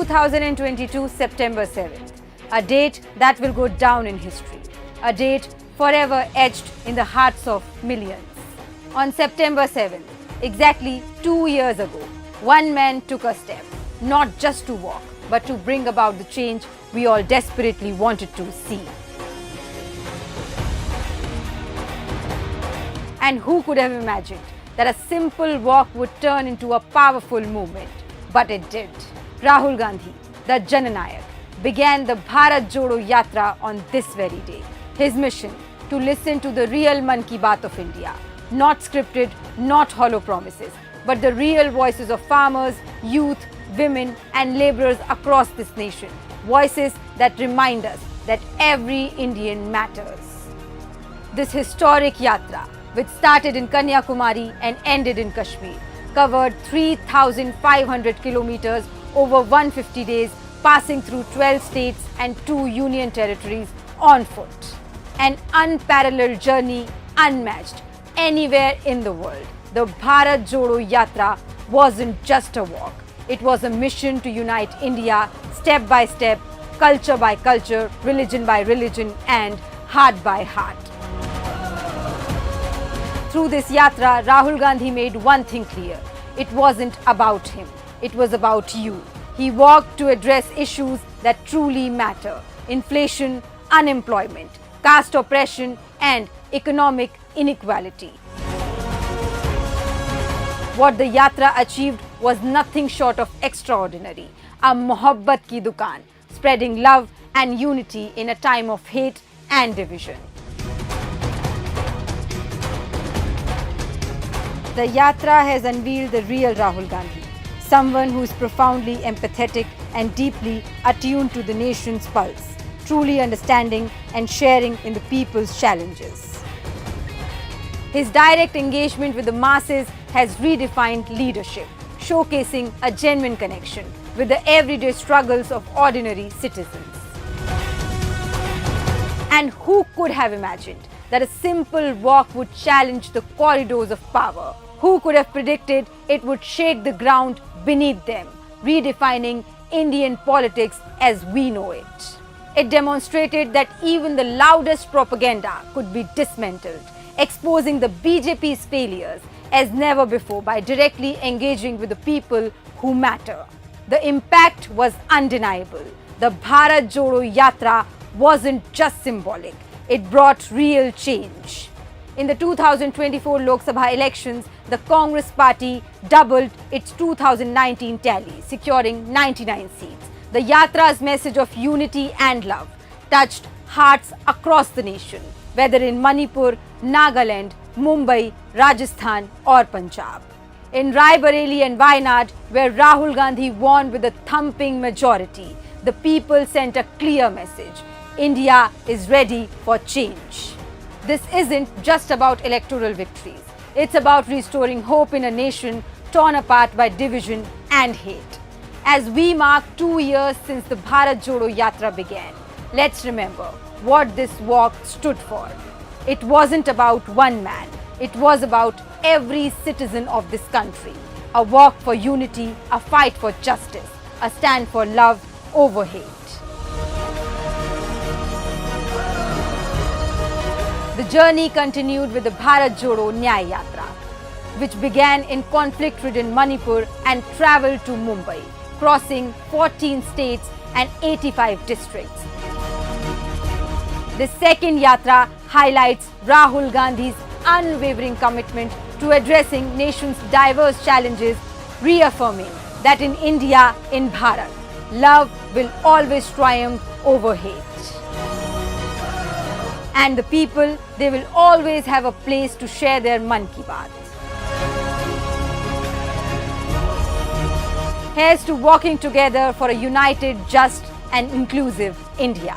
2022 September 7th, a date that will go down in history, a date forever etched in the hearts of millions. On September 7th, exactly 2 years ago, one man took a step, not just to walk, but to bring about the change we all desperately wanted to see. And who could have imagined that a simple walk would turn into a powerful movement? But it did. Rahul Gandhi, the Jananayak, began the Bharat Jodo Yatra on this very day. His mission, to listen to the real Mann Ki Baat of India, not scripted, not hollow promises, but the real voices of farmers, youth, women and laborers across this nation. Voices that remind us that every Indian matters. This historic yatra, which started in Kanyakumari and ended in Kashmir, covered 3,500 kilometers over 150 days, passing through 12 states and 2 union territories on foot. An unparalleled journey, unmatched anywhere in the world. The Bharat Jodo Yatra wasn't just a walk. It was a mission to unite India step by step, culture by culture, religion by religion and heart by heart. Through this yatra, Rahul Gandhi made one thing clear. It wasn't about him. It was about you. He walked to address issues that truly matter. Inflation, unemployment, caste oppression and economic inequality. What the yatra achieved was nothing short of extraordinary. A mohabbat ki dukaan, spreading love and unity in a time of hate and division. The yatra has unveiled the real Rahul Gandhi, someone who is profoundly empathetic and deeply attuned to the nation's pulse, truly understanding and sharing in the people's challenges. His direct engagement with the masses has redefined leadership, showcasing a genuine connection with the everyday struggles of ordinary citizens. And who could have imagined that a simple walk would challenge the corridors of power? Who could have predicted it would shake the ground beneath them, redefining Indian politics as we know it? It demonstrated that even the loudest propaganda could be dismantled, exposing the BJP's failures as never before by directly engaging with the people who matter. The impact was undeniable. The Bharat Jodo Yatra wasn't just symbolic, it brought real change. In the 2024 Lok Sabha elections, the Congress party doubled its 2019 tally, securing 99 seats. The Yatra's message of unity and love touched hearts across the nation, whether in Manipur, Nagaland, Mumbai, Rajasthan or Punjab. In Rai Bareli and Wayanad, where Rahul Gandhi won with a thumping majority, the people sent a clear message. India is ready for change. This isn't just about electoral victories. It's about restoring hope in a nation torn apart by division and hate. As we mark 2 years since the Bharat Jodo Yatra began, let's remember what this walk stood for. It wasn't about one man. It was about every citizen of this country. A walk for unity, a fight for justice, a stand for love over hate. The journey continued with the Bharat Jodo Nyay Yatra, which began in conflict-ridden Manipur and travelled to Mumbai, crossing 14 states and 85 districts. The second yatra highlights Rahul Gandhi's unwavering commitment to addressing nation's diverse challenges, reaffirming that in India, in Bharat, love will always triumph over hate. And the people, they will always have a place to share their Mann Ki Baat. Here's to walking together for a united, just and inclusive India.